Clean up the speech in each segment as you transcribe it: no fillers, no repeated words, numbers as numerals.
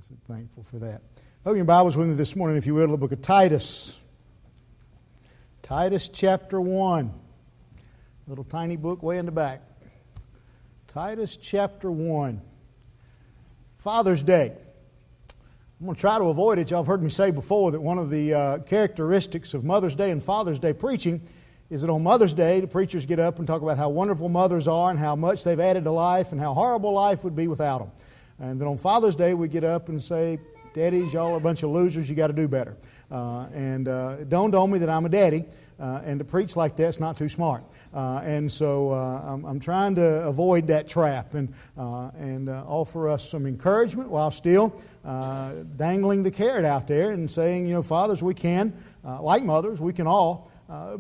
I said thankful for that. Open your Bibles with me this morning, if you will, to the book of Titus. Titus chapter 1. Little tiny book way in the back. Titus chapter 1. Father's Day. I'm going to try to avoid it. Y'all have heard me say before that one of the characteristics of Mother's Day and Father's Day preaching is that on Mother's Day, the preachers get up and talk about how wonderful mothers are and how much they've added to life and how horrible life would be without them. And then on Father's Day, we get up and say, Daddies, y'all are a bunch of losers, you got to do better. It dawned on me that I'm a daddy, and to preach like that's not too smart. So I'm trying to avoid that trap and offer us some encouragement while still dangling the carrot out there and saying, fathers, we can, like mothers, we can all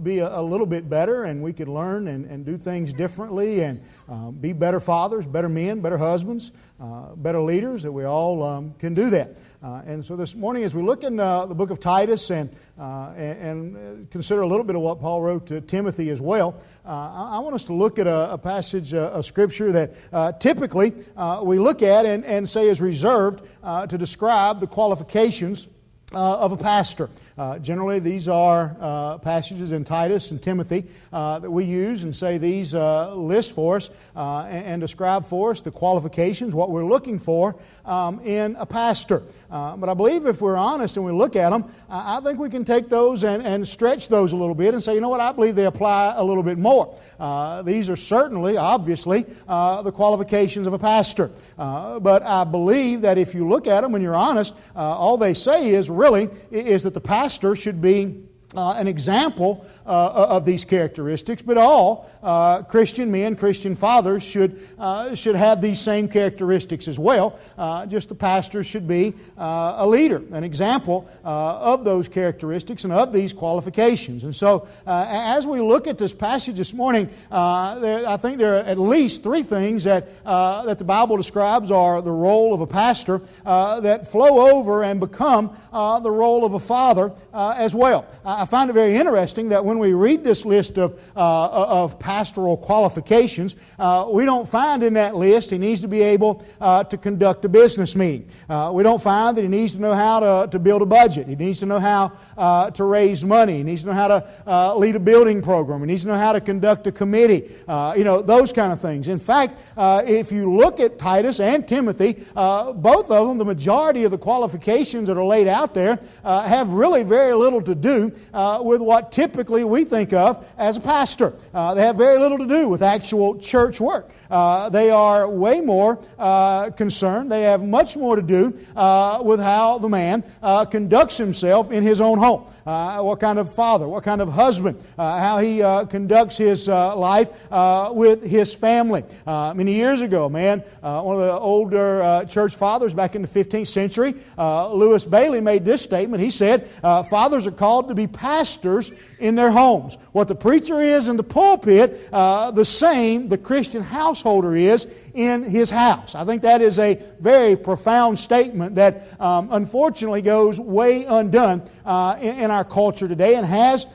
be a little bit better, and we can learn and do things differently and be better fathers, better men, better husbands, better leaders, that we all can do that. And so this morning, as we look in the book of Titus and consider a little bit of what Paul wrote to Timothy as well, I want us to look at a passage of Scripture that typically we look at and say is reserved to describe the qualifications of a pastor. Generally, these are passages in Titus and Timothy that we use and say these list for us and describe for us the qualifications, what we're looking for in a pastor. But I believe if we're honest and we look at them, I think we can take those and stretch those a little bit and say, you know what, I believe they apply a little bit more. These are certainly, obviously, the qualifications of a pastor. But I believe that if you look at them and you're honest, all they say is that the pastor should be an example of these characteristics, but all Christian men, Christian fathers should have these same characteristics as well. Just the pastor should be a leader, an example of those characteristics and of these qualifications. And so, as we look at this passage this morning, I think there are at least three things that the Bible describes are the role of a pastor that flow over and become the role of a father as well. I find it very interesting that when we read this list of pastoral qualifications, we don't find in that list he needs to be able to conduct a business meeting. We don't find that he needs to know how to build a budget. He needs to know how to raise money. He needs to know how to lead a building program. He needs to know how to conduct a committee. Those kind of things. In fact, if you look at Titus and Timothy, both of them, the majority of the qualifications that are laid out there have really very little to do with what typically we think of as a pastor. They have very little to do with actual church work. They are way more concerned. They have much more to do with how the man conducts himself in his own home. What kind of father, what kind of husband, how he conducts his life with his family. Many years ago, one of the older church fathers back in the 15th century, Lewis Bailey, made this statement. He said, fathers are called to be pastors in their homes. What the preacher is in the pulpit, the same the Christian householder is in his house. I think that is a very profound statement that unfortunately goes way undone in our culture today and has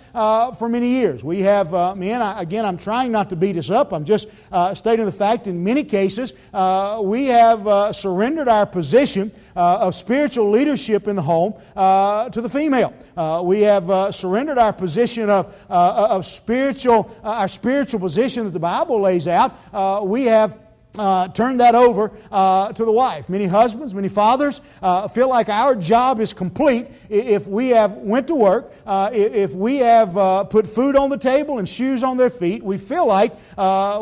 for many years. We have men, again, I'm trying not to beat us up. I'm just stating the fact in many cases we have surrendered our position of spiritual leadership in the home to the female. We have surrendered our position of our spiritual position that the Bible lays out. We have turn that over to the wife. Many husbands, many fathers feel like our job is complete if we have went to work, if we have put food on the table and shoes on their feet. We feel like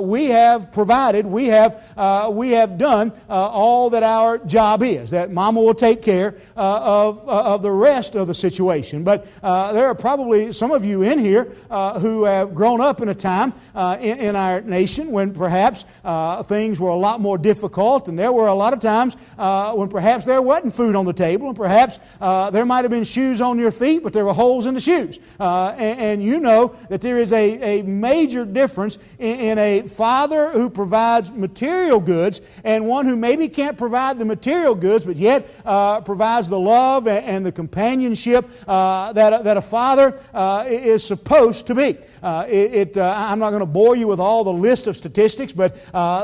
we have provided, we have done all that our job is. That Mama will take care of the rest of the situation. But there are probably some of you in here who have grown up in a time in our nation when perhaps things were a lot more difficult, and there were a lot of times when perhaps there wasn't food on the table, and perhaps there might have been shoes on your feet, but there were holes in the shoes. And you know that there is a major difference in a father who provides material goods and one who maybe can't provide the material goods, but yet provides the love and the companionship that a father is supposed to be. I'm not going to bore you with all the list of statistics, but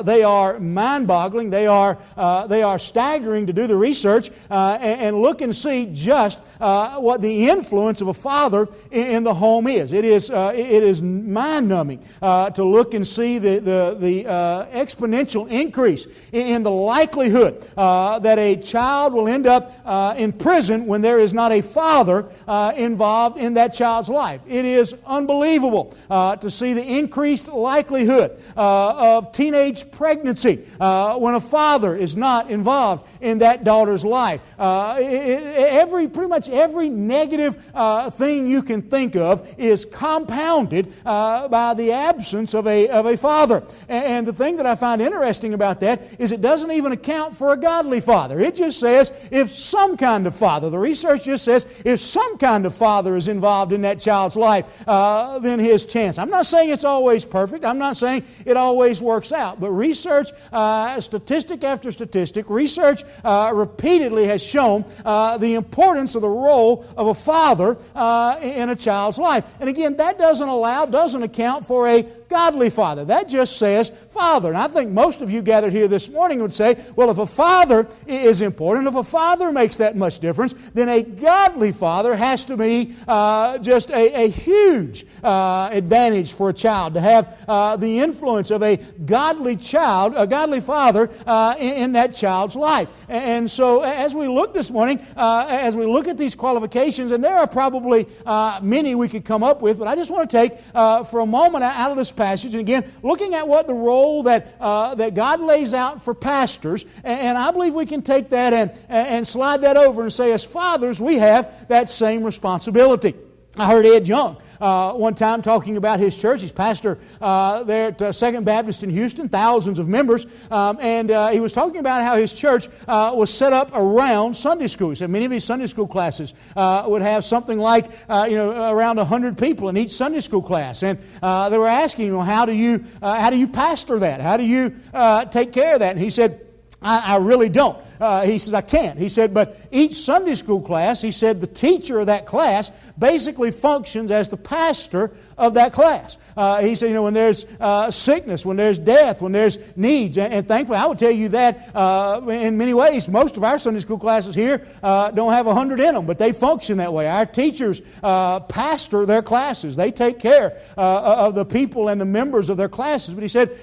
they are are mind-boggling. They are staggering to do the research and look and see just what the influence of a father in the home is. It is mind-numbing to look and see the exponential increase in the likelihood that a child will end up in prison when there is not a father involved in that child's life. It is unbelievable to see the increased likelihood of teenage pregnancy when a father is not involved in that daughter's life. Pretty much every negative thing you can think of is compounded by the absence of a father. And the thing that I find interesting about that is it doesn't even account for a godly father. It just says if some kind of father, the research just says if some kind of father is involved in that child's life, then his chance. I'm not saying it's always perfect. I'm not saying it always works out. But research, statistic after statistic, research repeatedly has shown the importance of the role of a father in a child's life. And again, that doesn't account for a godly father. That just says father. And I think most of you gathered here this morning would say, well, if a father is important, if a father makes that much difference, then a godly father has to be just a huge advantage for a child to have the influence of a godly child, a godly father in that child's life. And so as we look this morning, as we look at these qualifications, and there are probably many we could come up with, but I just want to take for a moment out of this passage, and again, looking at what the role that God lays out for pastors, and I believe we can take that and slide that over and say, as fathers, we have that same responsibility. I heard Ed Young one time talking about his church. He's pastor there at Second Baptist in Houston, thousands of members, and he was talking about how his church was set up around Sunday school. He said many of his Sunday school classes would have something like around 100 people in each Sunday school class, and they were asking him, how do you pastor that? How do you take care of that? And he said, I really don't. He says, I can't. He said, but each Sunday school class, he said, the teacher of that class basically functions as the pastor of that class. He said, when there's sickness, when there's death, when there's needs, and thankfully I would tell you that in many ways, most of our Sunday school classes here don't have 100 in them, but they function that way. Our teachers pastor their classes. They take care of the people and the members of their classes. But he said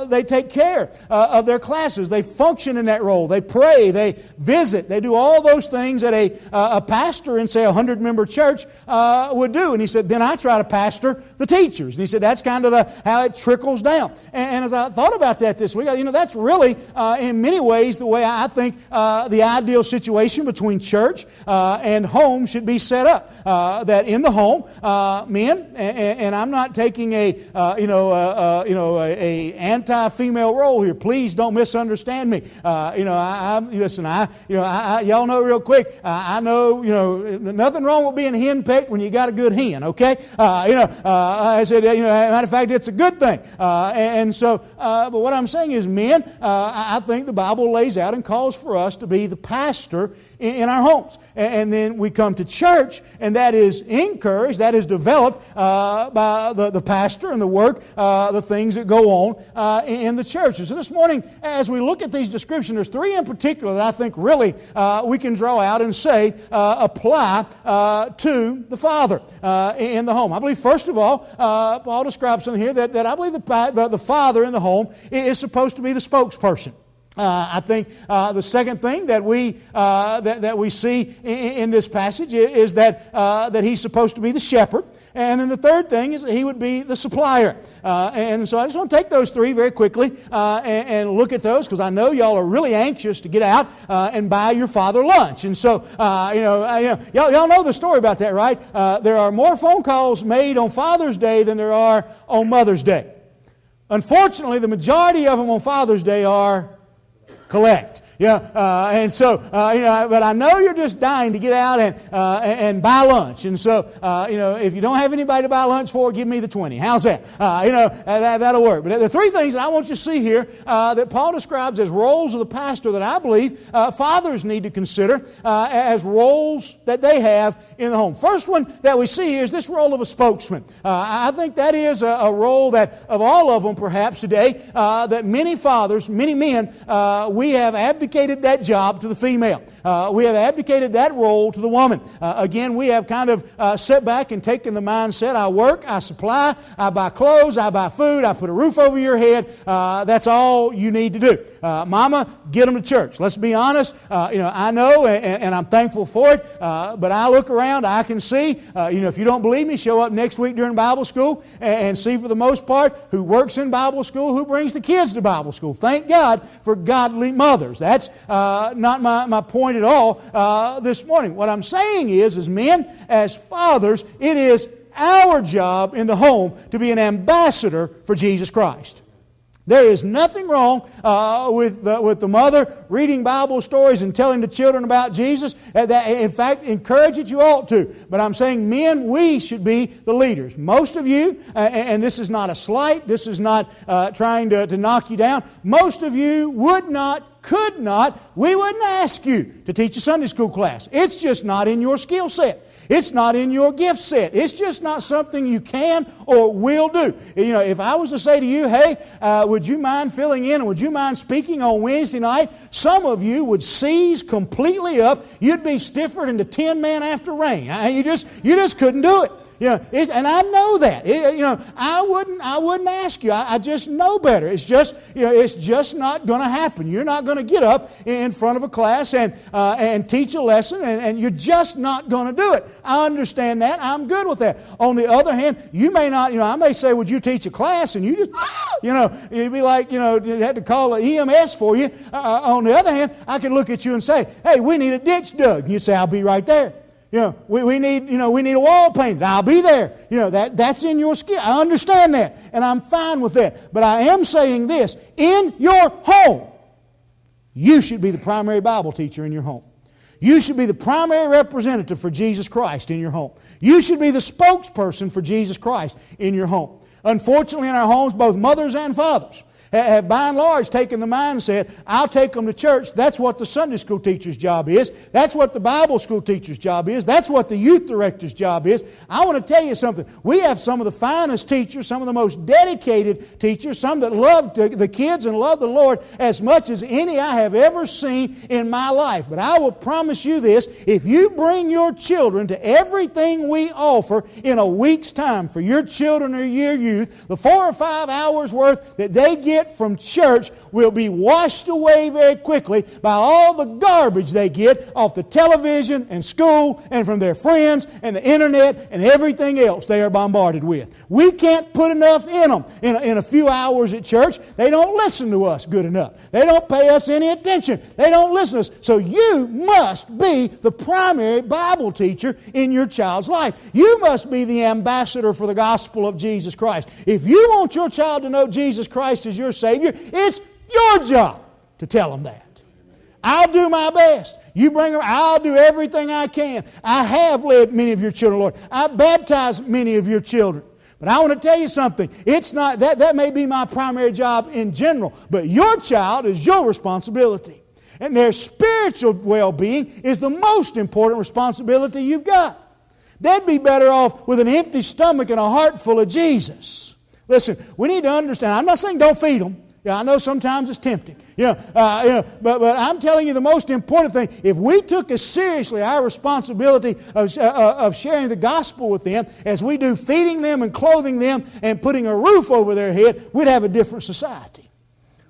they take care of their classes. They function in that role. They pray. They visit. They do all those things that a pastor in, say, a 100-member church would do. And he said, then I try to pastor the teachers. And he said that's kind of how it trickles down. And as I thought about that this week, that's really, in many ways, the way I think the ideal situation between church and home should be set up. That in the home, men, and I'm not taking a anti-female role here. Please don't misunderstand me. Y'all know real quick. I know, nothing wrong with being henpecked when you got a good hen. Okay, I said, matter of fact, it's a good thing. But what I'm saying is, men, I think the Bible lays out and calls for us to be the pastor in our homes. And then we come to church, and that is encouraged, that is developed by the pastor and the work, the things that go on in the church. And so this morning, as we look at these descriptions, there's three in particular that I think really we can draw out and say apply to the father in the home. I believe, first of all, Paul describes something here that I believe the father in the home is supposed to be the spokesperson. I think the second thing that we see in this passage is that he's supposed to be the shepherd, and then the third thing is that he would be the supplier. And so I just want to take those three very quickly and look at those, because I know y'all are really anxious to get out and buy your father lunch. And so y'all know the story about that, right? There are more phone calls made on Father's Day than there are on Mother's Day. Unfortunately, the majority of them on Father's Day are collect. And so, but I know you're just dying to get out and buy lunch. And so, if you don't have anybody to buy lunch for, give me the 20. How's that? That'll work. But there are three things that I want you to see here that Paul describes as roles of the pastor that I believe fathers need to consider as roles that they have in the home. First one that we see here is this role of a spokesman. I think that is a role that, of all of them perhaps today, that many fathers, many men, we have abdicated that job to the female. We have abdicated that role to the woman. Again, we have kind of set back and taken the mindset, I work, I supply, I buy clothes, I buy food, I put a roof over your head. That's all you need to do. Mama, get them to church. Let's be honest. I know, and I'm thankful for it, but I look around, I can see, if you don't believe me, show up next week during Bible school and see for the most part who works in Bible school, who brings the kids to Bible school. Thank God for godly mothers. That's not my point at all this morning. What I'm saying is men, as fathers, it is our job in the home to be an ambassador for Jesus Christ. There is nothing wrong with the mother reading Bible stories and telling the children about Jesus. In fact, encourage it, you ought to. But I'm saying, men, we should be the leaders. Most of you, and this is not a slight, this is not trying to knock you down, most of you would not, could not, we wouldn't ask you to teach a Sunday school class. It's just not in your skill set. It's not in your gift set. It's just not something you can or will do. If I was to say to you, hey, would you mind filling in and would you mind speaking on Wednesday night? Some of you would seize completely up. You'd be stiffer than the 10 men after rain. You just couldn't do it. And I know that. I wouldn't ask you. I just know better. It's just not going to happen. You're not going to get up in front of a class and teach a lesson, and you're just not going to do it. I understand that. I'm good with that. On the other hand, you may not. I may say, "Would you teach a class?" And you just, you'd be like, you had to call the EMS for you. On the other hand, I could look at you and say, "Hey, we need a ditch dug." And you'd say, "I'll be right there." We need a wall painted. I'll be there. That's in your skill. I understand that, and I'm fine with that. But I am saying this: in your home, you should be the primary Bible teacher in your home. You should be the primary representative for Jesus Christ in your home. You should be the spokesperson for Jesus Christ in your home. Unfortunately, in our homes, both mothers and fathers have by and large taken the mindset, I'll take them to church. That's what the Sunday school teacher's job is. That's what the Bible school teacher's job is. That's what the youth director's job is. I want to tell you something. We have some of the finest teachers, some of the most dedicated teachers, some that love the kids and love the Lord as much as any I have ever seen in my life. But I will promise you this, if you bring your children to everything we offer in a week's time for your children or your youth, the 4 or 5 hours worth that they get from church will be washed away very quickly by all the garbage they get off the television and school and from their friends and the internet and everything else they are bombarded with. We can't put enough in them in a few hours at church. They don't listen to us good enough. They don't pay us any attention. They don't listen to us. So you must be the primary Bible teacher in your child's life. You must be the ambassador for the gospel of Jesus Christ. If you want your child to know Jesus Christ as your Savior, it's your job to tell them that. I'll do my best. You bring them, I'll do everything I can. I have led many of your children, Lord. I've baptized many of your children. But I want to tell you something. It's not that may be my primary job in general, but your child is your responsibility. And their spiritual well-being is the most important responsibility you've got. They'd be better off with an empty stomach and a heart full of Jesus. Listen, we need to understand. I'm not saying don't feed them. I know sometimes it's tempting. But I'm telling you the most important thing. If we took as seriously our responsibility of sharing the gospel with them as we do feeding them and clothing them and putting a roof over their head, we'd have a different society.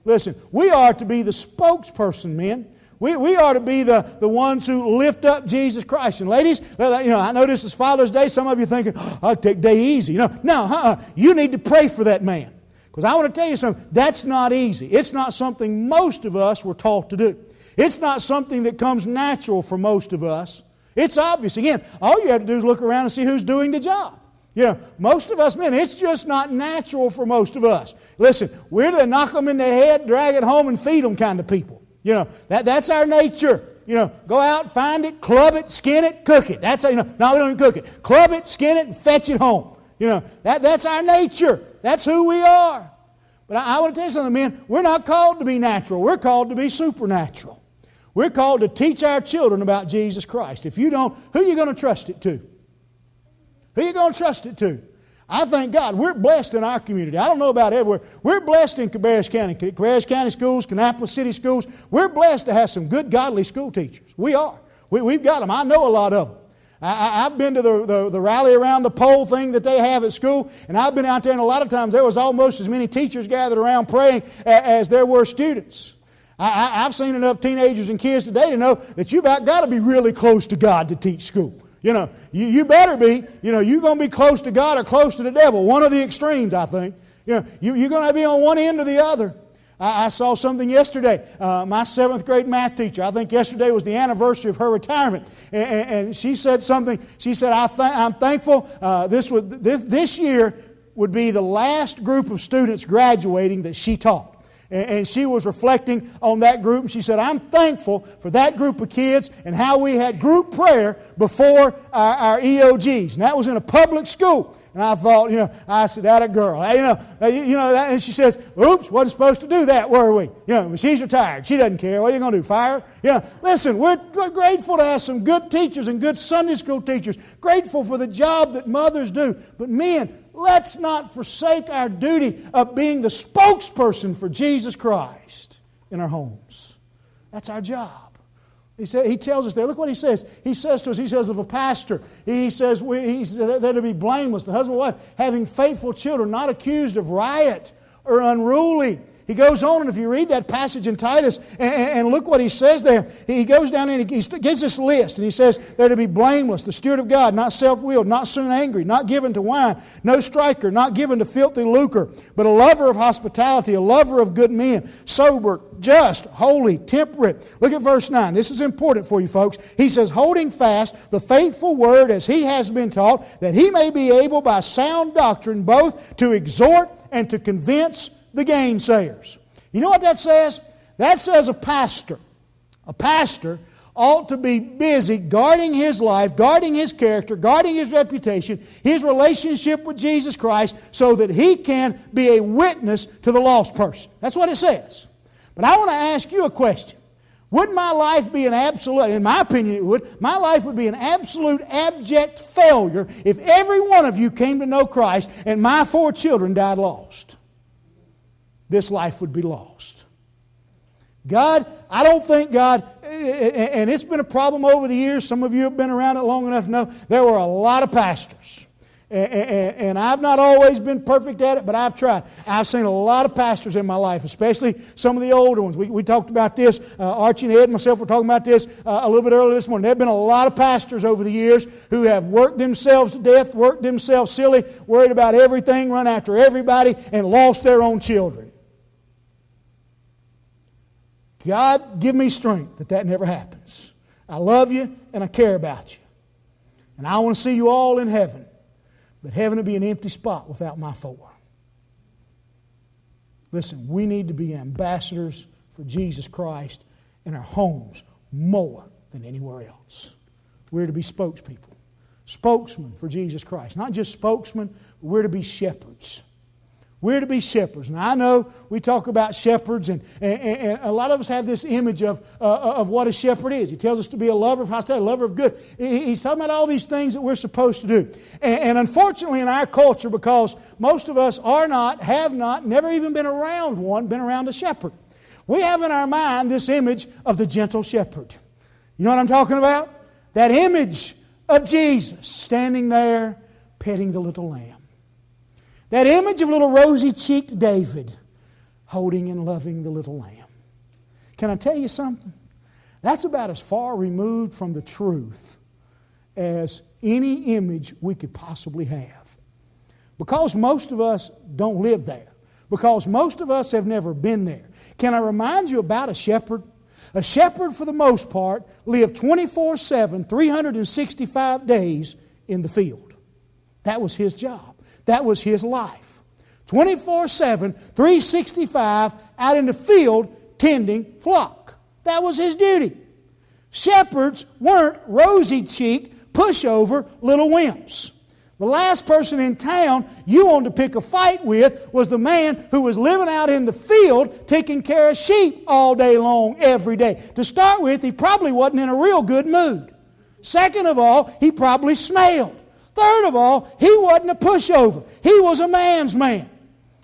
Listen, we are to be the spokesperson, men. We are to be the ones who lift up Jesus Christ. And ladies, I know this is Father's Day. Some of you are thinking, I'll take day easy. You need to pray for that man. Because I want to tell you something, that's not easy. It's not something most of us were taught to do. It's not something that comes natural for most of us. It's obvious. Again, all you have to do is look around and see who's doing the job. Most of us men, it's just not natural for most of us. Listen, we're the knock them in the head, drag it home, and feed them kind of people. You know, that's our nature. You know, go out, find it, club it, skin it, cook it. That's how, no, we don't even cook it. Club it, skin it, and fetch it home. You know, that's our nature. That's who we are. But I want to tell you something, men. We're not called to be natural. We're called to be supernatural. We're called to teach our children about Jesus Christ. If you don't, who are you going to trust it to? Who are you going to trust it to? I thank God we're blessed in our community. I don't know about everywhere. We're blessed in Cabarrus County. Cabarrus County schools, Kannapolis City schools. We're blessed to have some good, godly school teachers. We are. We've got them. I know a lot of them. I've been to the rally around the pole thing that they have at school, and I've been out there, and a lot of times there was almost as many teachers gathered around praying as there were students. I've seen enough teenagers and kids today to know that you've got to be really close to God to teach school. You know, you better be. You know, you're going to be close to God or close to the devil. One of the extremes, I think. You know, you're going to be on one end or the other. I saw something yesterday. My 7th grade math teacher, I think yesterday was the anniversary of her retirement. And she said something. She said, I'm thankful this year would be the last group of students graduating that she taught. And she was reflecting on that group, and she said, I'm thankful for that group of kids and how we had group prayer before our EOGs. And that was in a public school. And I thought, I said, that a girl. And she says, oops, wasn't supposed to do that, were we? She's retired. She doesn't care. What are you going to do, fire her? Listen, we're grateful to have some good teachers and good Sunday school teachers. Grateful for the job that mothers do. But men, let's not forsake our duty of being the spokesperson for Jesus Christ in our homes. That's our job. He tells us there, look what he says. He says to us, he says of a pastor, he says they're to be blameless, the husband and wife, having faithful children, not accused of riot or unruly. He goes on, and if you read that passage in Titus, and look what he says there. He goes down and he gives this list, and he says they're to be blameless, the steward of God, not self-willed, not soon angry, not given to wine, no striker, not given to filthy lucre, but a lover of hospitality, a lover of good men, sober, just, holy, temperate. Look at verse 9. This is important for you folks. He says, holding fast the faithful word as he has been taught, that he may be able by sound doctrine both to exhort and to convince the gainsayers. You know what that says? That says a pastor ought to be busy guarding his life, guarding his character, guarding his reputation, his relationship with Jesus Christ, so that he can be a witness to the lost person. That's what it says. But I want to ask you a question. Would my life be an absolute, in my opinion it would, my life would be an absolute abject failure if every one of you came to know Christ and my 4 children died lost? This life would be lost. God, I don't think God, and it's been a problem over the years. Some of you have been around it long enough to know there were a lot of pastors. And I've not always been perfect at it, but I've tried. I've seen a lot of pastors in my life, especially some of the older ones. We talked about this. Archie and Ed and myself were talking about this a little bit earlier this morning. There have been a lot of pastors over the years who have worked themselves to death, worked themselves silly, worried about everything, run after everybody, and lost their own children. God, give me strength that never happens. I love you and I care about you. And I want to see you all in heaven. But heaven will be an empty spot without my 4. Listen, we need to be ambassadors for Jesus Christ in our homes more than anywhere else. We're to be spokespeople. Spokesmen for Jesus Christ. Not just spokesmen, but we're to be shepherds. We're to be shepherds. Now, I know we talk about shepherds, and a lot of us have this image of what a shepherd is. He tells us to be a lover of hospitality, a lover of good. He's talking about all these things that we're supposed to do. And unfortunately in our culture, because most of us are not, have not, never even been around a shepherd, we have in our mind this image of the gentle shepherd. You know what I'm talking about? That image of Jesus standing there petting the little lamb. That image of little rosy-cheeked David holding and loving the little lamb. Can I tell you something? That's about as far removed from the truth as any image we could possibly have. Because most of us don't live there. Because most of us have never been there. Can I remind you about a shepherd? A shepherd, for the most part, lived 24/7, 365 days in the field. That was his job. That was his life. 24/7, 365 out in the field tending flock. That was his duty. Shepherds weren't rosy-cheeked, pushover little wimps. The last person in town you wanted to pick a fight with was the man who was living out in the field taking care of sheep all day long, every day. To start with, he probably wasn't in a real good mood. Second of all, he probably smelled. Third of all, he wasn't a pushover. He was a man's man.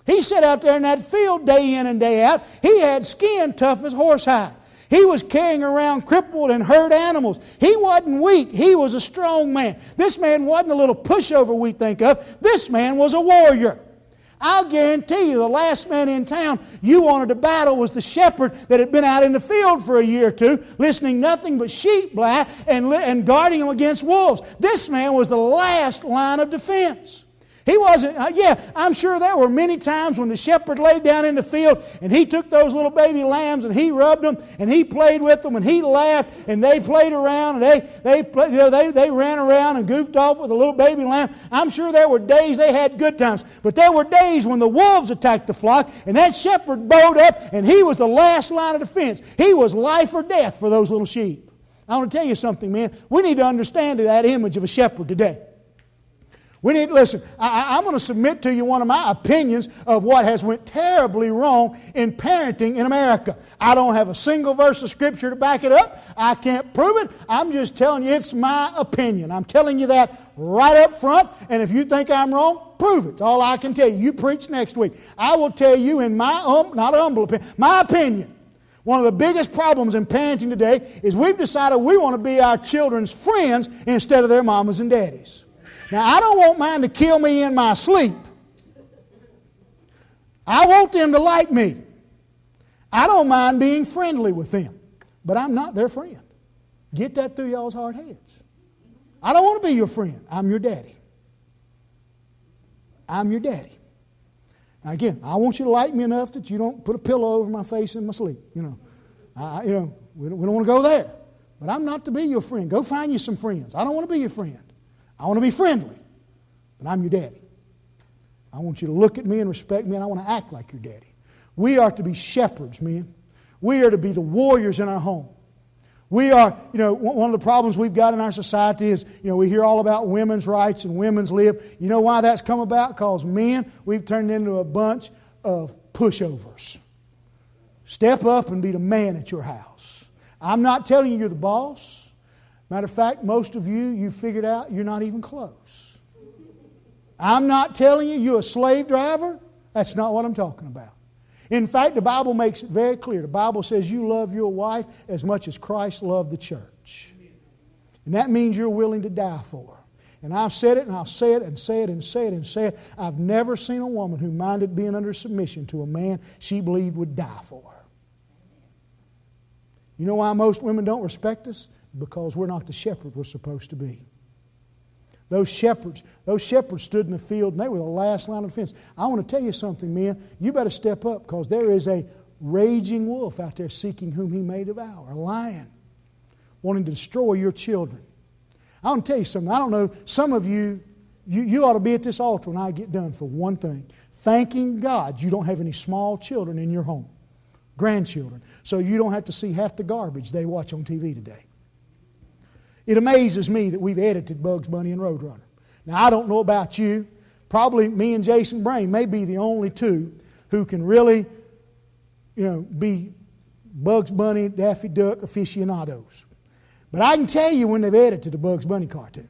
He sat out there in that field day in and day out. He had skin tough as horsehide. He was carrying around crippled and hurt animals. He wasn't weak. He was a strong man. This man wasn't a little pushover we think of. This man was a warrior. I'll guarantee you the last man in town you wanted to battle was the shepherd that had been out in the field for a year or two, listening nothing but sheep blab and guarding them against wolves. This man was the last line of defense. He wasn't, I'm sure there were many times when the shepherd laid down in the field and he took those little baby lambs and he rubbed them and he played with them and he laughed and they played around and they ran around and goofed off with a little baby lamb. I'm sure there were days they had good times, but there were days when the wolves attacked the flock and that shepherd bowed up and he was the last line of defense. He was life or death for those little sheep. I want to tell you something, man. We need to understand that image of a shepherd today. We need to listen. I'm going to submit to you one of my opinions of what has went terribly wrong in parenting in America. I don't have a single verse of Scripture to back it up. I can't prove it. I'm just telling you it's my opinion. I'm telling you that right up front. And if you think I'm wrong, prove it. It's all I can tell you. You preach next week. I will tell you in my not humble opinion, my opinion. One of the biggest problems in parenting today is we've decided we want to be our children's friends instead of their mamas and daddies. Now, I don't want mine to kill me in my sleep. I want them to like me. I don't mind being friendly with them, but I'm not their friend. Get that through y'all's hard heads. I don't want to be your friend. I'm your daddy. I'm your daddy. Now, again, I want you to like me enough that you don't put a pillow over my face in my sleep. We don't want to go there. But I'm not to be your friend. Go find you some friends. I don't want to be your friend. I want to be friendly, but I'm your daddy. I want you to look at me and respect me, and I want to act like your daddy. We are to be shepherds, men. We are to be the warriors in our home. We are, one of the problems we've got in our society is, we hear all about women's rights and women's lib. You know why that's come about? Because men, we've turned into a bunch of pushovers. Step up and be the man at your house. I'm not telling you you're the boss. Matter of fact, most of you figured out you're not even close. I'm not telling you you're a slave driver. That's not what I'm talking about. In fact, the Bible makes it very clear. The Bible says you love your wife as much as Christ loved the church. And that means you're willing to die for her. And I've said it and I'll say it and say it and say it and say it. I've never seen a woman who minded being under submission to a man she believed would die for her. You know why most women don't respect us? Because we're not the shepherd we're supposed to be. Those shepherds stood in the field and they were the last line of defense. I want to tell you something, men. You better step up because there is a raging wolf out there seeking whom he may devour. A lion wanting to destroy your children. I want to tell you something. I don't know, some of you ought to be at this altar when I get done for one thing. Thanking God you don't have any small children in your home. Grandchildren. So you don't have to see half the garbage they watch on TV today. It amazes me that we've edited Bugs Bunny and Roadrunner. Now, I don't know about you. Probably me and Jason Brain may be the only two who can really, be Bugs Bunny, Daffy Duck aficionados. But I can tell you when they've edited the Bugs Bunny cartoon.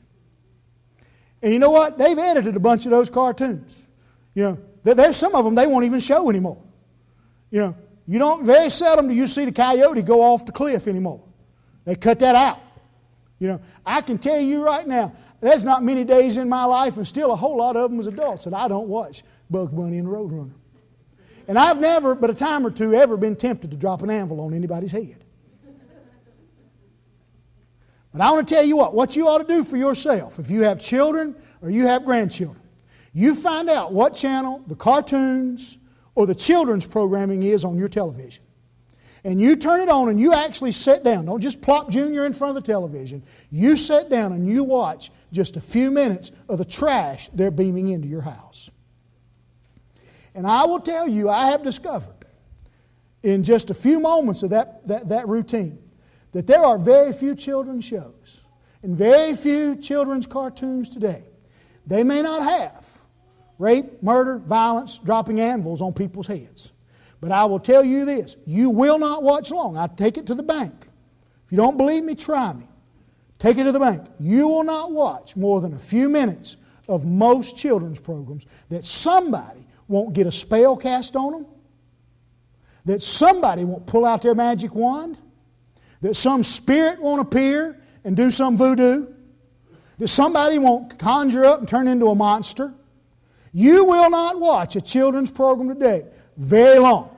And you know what? They've edited a bunch of those cartoons. There's some of them they won't even show anymore. Very seldom do you see the coyote go off the cliff anymore. They cut that out. I can tell you right now, there's not many days in my life, and still a whole lot of them as adults, that I don't watch Bugs Bunny and Roadrunner. And I've never, but a time or two, ever been tempted to drop an anvil on anybody's head. But I want to tell you what you ought to do for yourself, if you have children or you have grandchildren, you find out what channel the cartoons or the children's programming is on your television. And you turn it on and you actually sit down. Don't just plop Junior in front of the television. You sit down and you watch just a few minutes of the trash they're beaming into your house. And I will tell you, I have discovered in just a few moments of that routine that there are very few children's shows and very few children's cartoons today. They may not have rape, murder, violence, dropping anvils on people's heads. But I will tell you this, you will not watch long. I take it to the bank. If you don't believe me, try me. Take it to the bank. You will not watch more than a few minutes of most children's programs that somebody won't get a spell cast on them, that somebody won't pull out their magic wand, that some spirit won't appear and do some voodoo, that somebody won't conjure up and turn into a monster. You will not watch a children's program today very long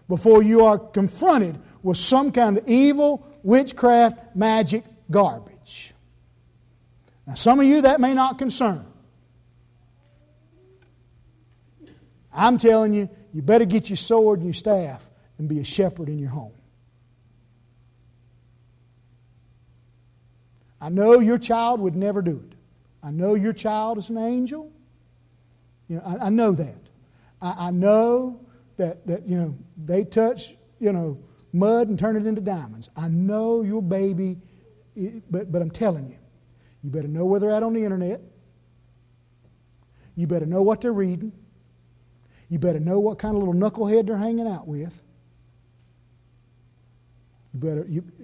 before you are confronted with some kind of evil, witchcraft, magic garbage. Now, some of you that may not concern. I'm telling you, you better get your sword and your staff and be a shepherd in your home. I know your child would never do it. I know your child is an angel. You know, I know that. I know that they touch mud and turn it into diamonds. I know your baby, but I'm telling you, you better know where they're at on the internet. You better know what they're reading. You better know what kind of little knucklehead they're hanging out with.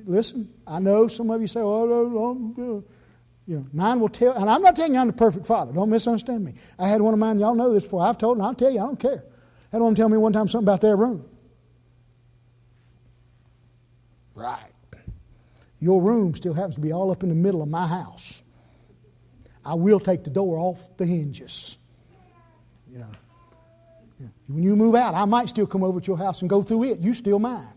Listen, I know some of you say, mine will tell, and I'm not telling you I'm the perfect father. Don't misunderstand me. I had one of mine, y'all know this before. I've told, and I'll tell you, I don't care. I had one tell me one time something about their room. Right. Your room still happens to be all up in the middle of my house. I will take the door off the hinges. When you move out, I might still come over to your house and go through it. You steal mine.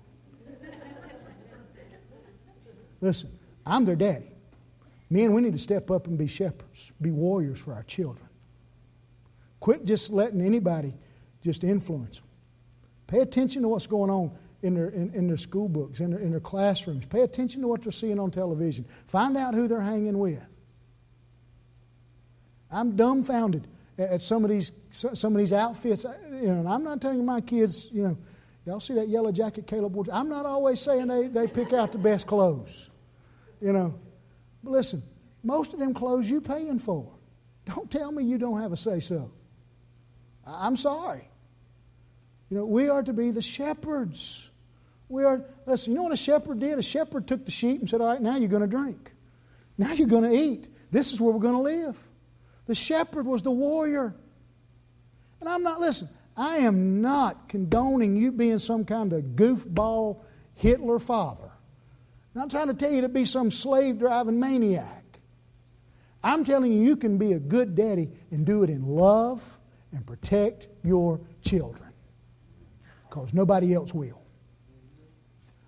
Listen, I'm their daddy. Men, we need to step up and be shepherds, be warriors for our children. Quit just letting anybody just influence them. Pay attention to what's going on in their school books, in their classrooms. Pay attention to what they're seeing on television. Find out who they're hanging with. I'm dumbfounded at some of these outfits. And I'm not telling my kids, y'all see that yellow jacket Caleb wore? I'm not always saying they pick out the best clothes. But listen, most of them clothes you paying for. Don't tell me you don't have a say-so. I'm sorry. We are to be the shepherds. Listen, you know what a shepherd did? A shepherd took the sheep and said, all right, now you're going to drink. Now you're going to eat. This is where we're going to live. The shepherd was the warrior. And I am not condoning you being some kind of goofball Hitler father. I'm not trying to tell you to be some slave-driving maniac. I'm telling you, you can be a good daddy and do it in love and protect your children. Because nobody else will.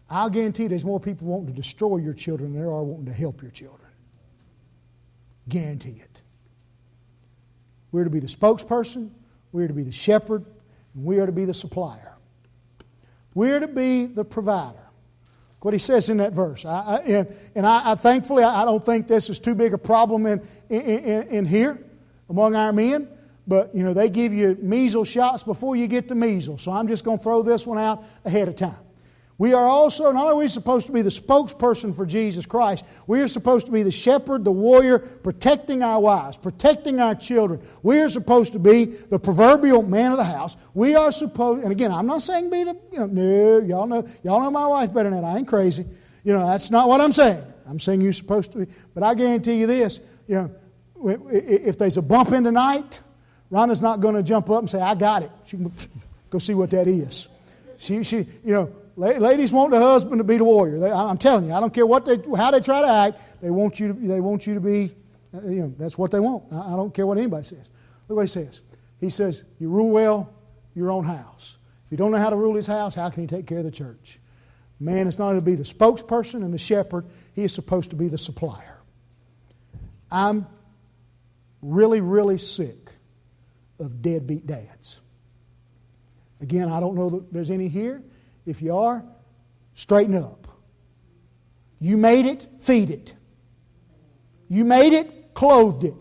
I'll guarantee there's more people wanting to destroy your children than there are wanting to help your children. Guarantee it. We're to be the spokesperson, we're to be the shepherd, and we are to be the supplier. We're to be the provider. What he says in that verse. I thankfully, I don't think this is too big a problem in here among our men. But, they give you measles shots before you get the measles. So I'm just going to throw this one out ahead of time. We are also, not only are we supposed to be the spokesperson for Jesus Christ, we are supposed to be the shepherd, the warrior, protecting our wives, protecting our children. We are supposed to be the proverbial man of the house. We are supposed, and again, I'm not saying be the, no, y'all know my wife better than that. I ain't crazy. That's not what I'm saying. I'm saying you're supposed to be. But I guarantee you this, if there's a bump in the night, Rhonda's not going to jump up and say, I got it. She can go see what that is. Ladies want the husband to be the warrior. I'm telling you, I don't care how they try to act. They want you to be. That's what they want. I don't care what anybody says. Look what he says. He says, "You rule well your own house. If you don't know how to rule his house, how can he take care of the church?" Man is not to be the spokesperson and the shepherd. He is supposed to be the supplier. I'm really, really sick of deadbeat dads. Again, I don't know that there's any here. If you are, straighten up. You made it, feed it. You made it, clothed it.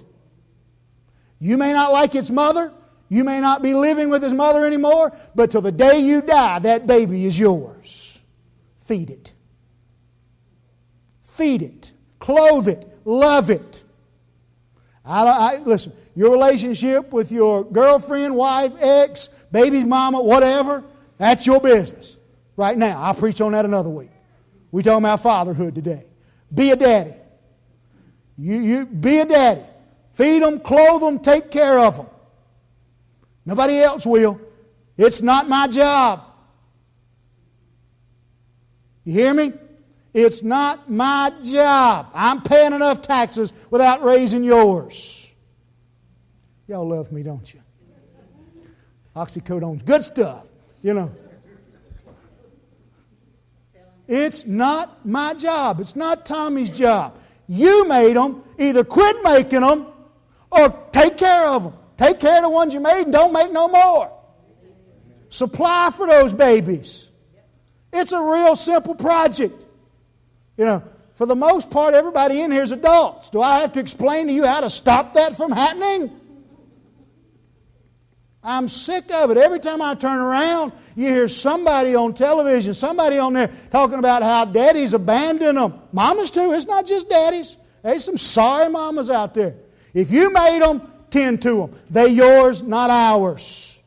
You may not like its mother. You may not be living with his mother anymore, but till the day you die, that baby is yours. Feed it. Feed it. Clothe it. Love it. Listen, your relationship with your girlfriend, wife, ex, baby's mama, whatever, that's your business. Right now. I'll preach on that another week. We're talking about fatherhood today. Be a daddy. You be a daddy. Feed them, clothe them, take care of them. Nobody else will. It's not my job. You hear me? It's not my job. I'm paying enough taxes without raising yours. Y'all love me, don't you? Oxycodone's good stuff, you know. It's not my job. It's not Tommy's job. You made them. Either quit making them or take care of them. Take care of the ones you made and don't make no more. Supply for those babies. It's a real simple project. You know, for the most part, everybody in here is adults. Do I have to explain to you how to stop that from happening? I'm sick of it. Every time I turn around, you hear somebody on television, somebody on there talking about how daddies abandon them. Mamas too. It's not just daddies. There's some sorry mamas out there. If you made them, tend to them. They're yours, not ours.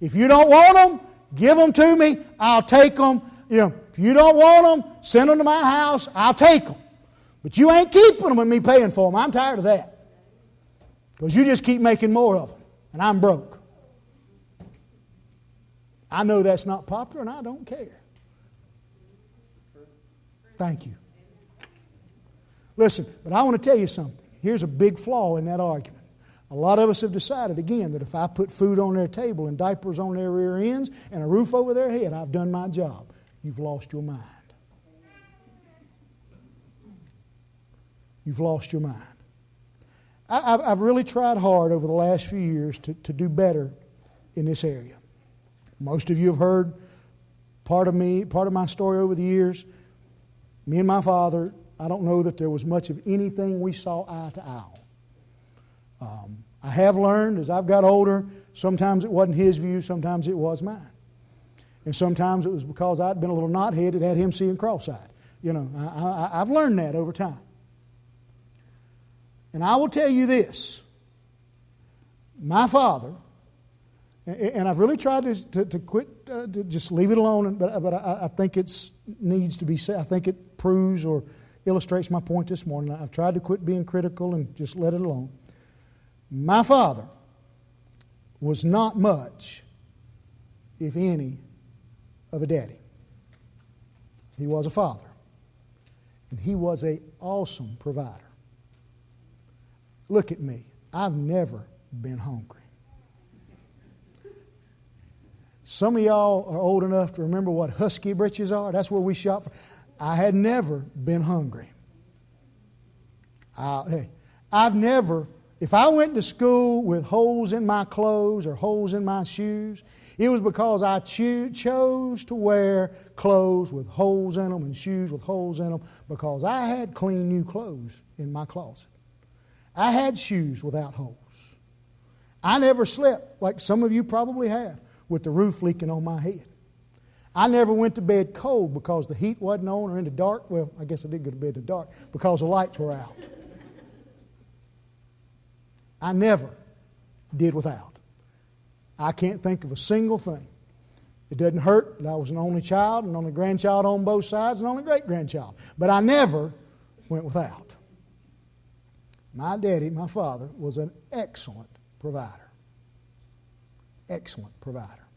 If you don't want them, give them to me. I'll take them. You know, if you don't want them, send them to my house. I'll take them. But you ain't keeping them with me paying for them. I'm tired of that. Because you just keep making more of them. And I'm broke. I know that's not popular and I don't care. Thank you. Listen, but I want to tell you something. Here's a big flaw in that argument. A lot of us have decided, again, that if I put food on their table and diapers on their rear ends and a roof over their head, I've done my job. You've lost your mind. You've lost your mind. I've really tried hard over the last few years to do better in this area. Most of you have heard part of my story over the years. Me and my father, I don't know that there was much of anything we saw eye to eye on. I have learned as I've got older, sometimes it wasn't his view, sometimes it was mine. And sometimes it was because I'd been a little knothead that had him seeing cross-eyed. You know, I've learned that over time. And I will tell you this. My father, and I've really tried to quit, to just leave it alone, but I think it needs to be said. I think it proves or illustrates my point this morning. I've tried to quit being critical and just let it alone. My father was not much, if any, of a daddy. He was a father. And he was an awesome provider. Look at me. I've never been hungry. Some of y'all are old enough to remember what Husky britches are. That's where we shop. I had never been hungry. I've never, if I went to school with holes in my clothes or holes in my shoes, it was because I chose to wear clothes with holes in them and shoes with holes in them because I had clean new clothes in my closet. I had shoes without holes. I never slept, like some of you probably have, with the roof leaking on my head. I never went to bed cold because the heat wasn't on or in the dark. Well, I guess I did go to bed in the dark because the lights were out. I never did without. I can't think of a single thing. It doesn't hurt that I was an only child and only grandchild on both sides and only great-grandchild. But I never went without. My daddy, my father, was an excellent provider. Excellent provider.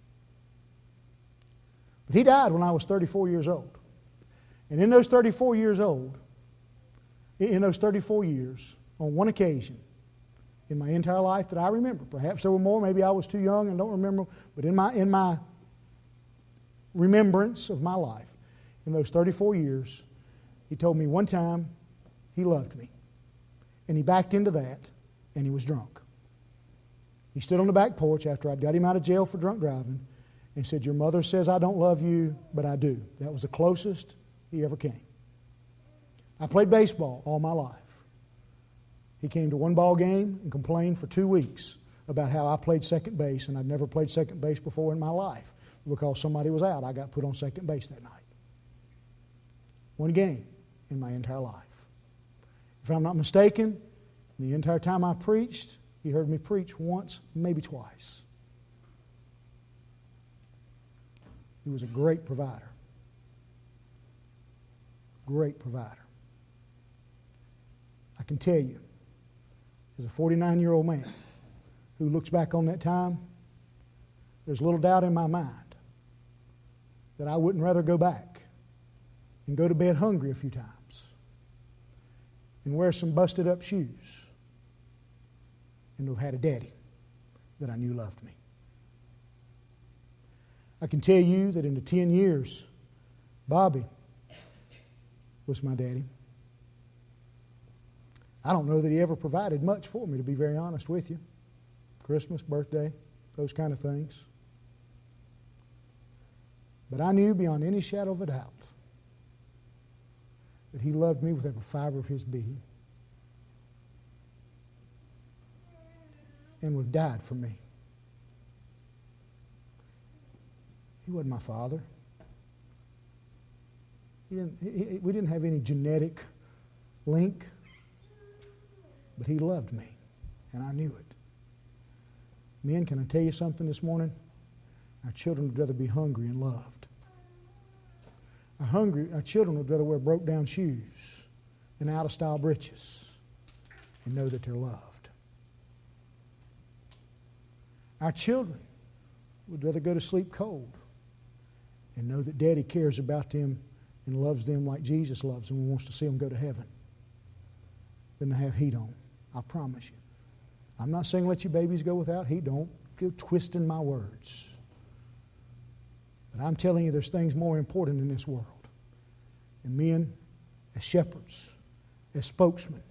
But he died when I was 34 years old. And in those 34 years, on one occasion, in my entire life that I remember, perhaps there were more, maybe I was too young and don't remember, but in my remembrance of my life, in those 34 years, he told me one time he loved me. And he backed into that, and he was drunk. He stood on the back porch after I'd got him out of jail for drunk driving and said, "Your mother says I don't love you, but I do." That was the closest he ever came. I played baseball all my life. He came to one ball game and complained for 2 weeks about how I played second base, and I'd never played second base before in my life. Because somebody was out, I got put on second base that night. One game in my entire life. If I'm not mistaken, the entire time I've preached, He heard me preach once, maybe twice. He was a great provider. Great provider. I can tell you, as a 49-year-old man who looks back on that time, there's little doubt in my mind that I wouldn't rather go back and go to bed hungry a few times and wear some busted up shoes and to have had a daddy that I knew loved me. I can tell you that in the 10 years, Bobby was my daddy. I don't know that he ever provided much for me, to be very honest with you. Christmas, birthday, those kind of things. But I knew beyond any shadow of a doubt that He loved me with every fiber of His being and would have died for me. He wasn't my father. We didn't have any genetic link, but He loved me, and I knew it. Men, can I tell you something this morning? Our children would rather be hungry and loved. Our children would rather wear broke-down shoes and out-of-style breeches and know that they're loved. Our children would rather go to sleep cold and know that Daddy cares about them and loves them like Jesus loves them and wants to see them go to heaven than to have heat on. I promise you. I'm not saying let your babies go without heat. Don't go twisting my words. But I'm telling you, there's things more important in this world. And men, as shepherds, as spokesmen,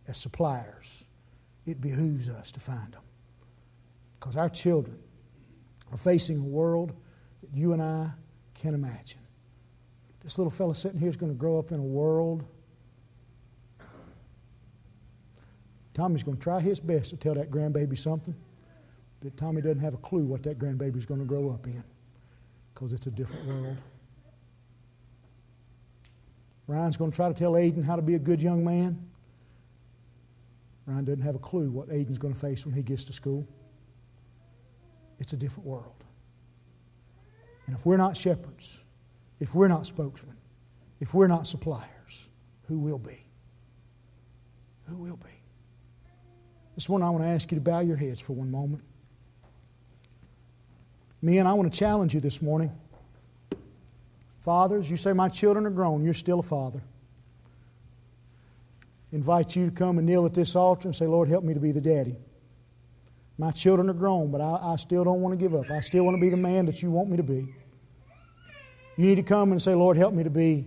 as suppliers, it behooves us to find them. Because our children are facing a world that you and I can't imagine. This little fella sitting here is going to grow up in a world. Tommy's going to try his best to tell that grandbaby something, but Tommy doesn't have a clue what that grandbaby's going to grow up in, because it's a different world. Ryan's going to try to tell Aiden how to be a good young man. Ryan doesn't have a clue what Aiden's going to face when he gets to school. It's a different world. And if we're not shepherds, if we're not spokesmen, if we're not suppliers, who will be? Who will be? This morning I want to ask you to bow your heads for one moment. Men, I want to challenge you this morning. Fathers, you say my children are grown, you're still a father. Invite you to come and kneel at this altar and say, Lord, help me to be the daddy. My children are grown, but I still don't want to give up. I still want to be the man that you want me to be. You need to come and say, Lord, help me to be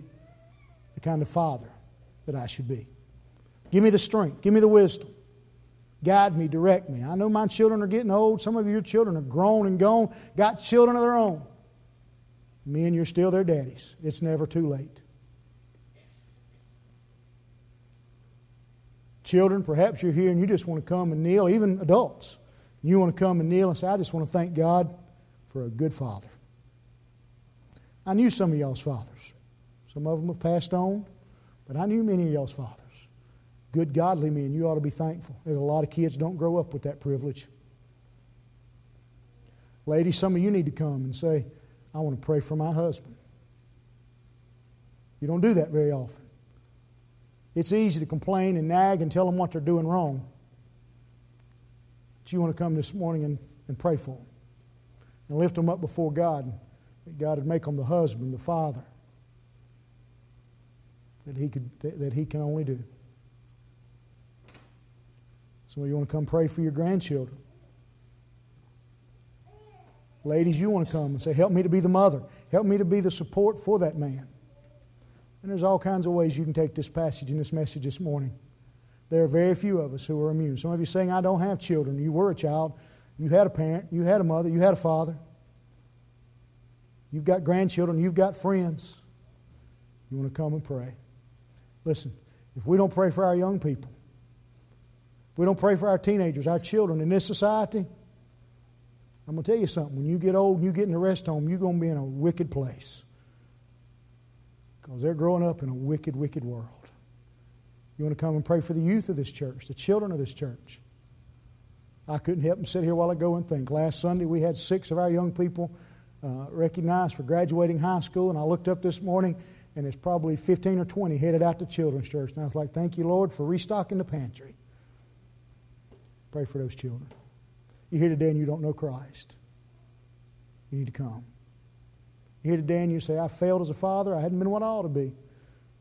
the kind of father that I should be. Give me the strength. Give me the wisdom. Guide me, direct me. I know my children are getting old. Some of your children are grown and gone, got children of their own. Men, you're still their daddies. It's never too late. Children, perhaps you're here and you just want to come and kneel, even adults. You want to come and kneel and say, I just want to thank God for a good father. I knew some of y'all's fathers. Some of them have passed on, but I knew many of y'all's fathers. Good, godly men. You ought to be thankful. There's a lot of kids don't grow up with that privilege. Ladies, some of you need to come and say, I want to pray for my husband. You don't do that very often. It's easy to complain and nag and tell them what they're doing wrong. But you want to come this morning and pray for them. And lift them up before God. That God would make them the husband, the father that He can only do. Some of you want to come pray for your grandchildren. Ladies, you want to come and say, help me to be the mother. Help me to be the support for that man. And there's all kinds of ways you can take this passage and this message this morning. There are very few of us who are immune. Some of you saying, I don't have children. You were a child. You had a parent. You had a mother. You had a father. You've got grandchildren. You've got friends. You want to come and pray. Listen, if we don't pray for our young people, If we don't pray for our teenagers, our children in this society, I'm going to tell you something. When you get old and you get in the rest home, you're going to be in a wicked place. Because they're growing up in a wicked, wicked world. You want to come and pray for the youth of this church, the children of this church. I couldn't help but sit here a while ago and think. Last Sunday we had 6 of our young people recognized for graduating high school, and I looked up this morning and there's probably 15 or 20 headed out to children's church. And I was like, thank you, Lord, for restocking the pantry. Pray for those children. You're here today and you don't know Christ. You need to come. You're here today and you say, I failed as a father. I hadn't been what I ought to be.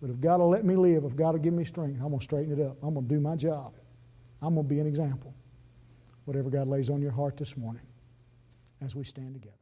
But if God will let me live, if God will give me strength, I'm going to straighten it up. I'm going to do my job. I'm going to be an example. Whatever God lays on your heart this morning as we stand together.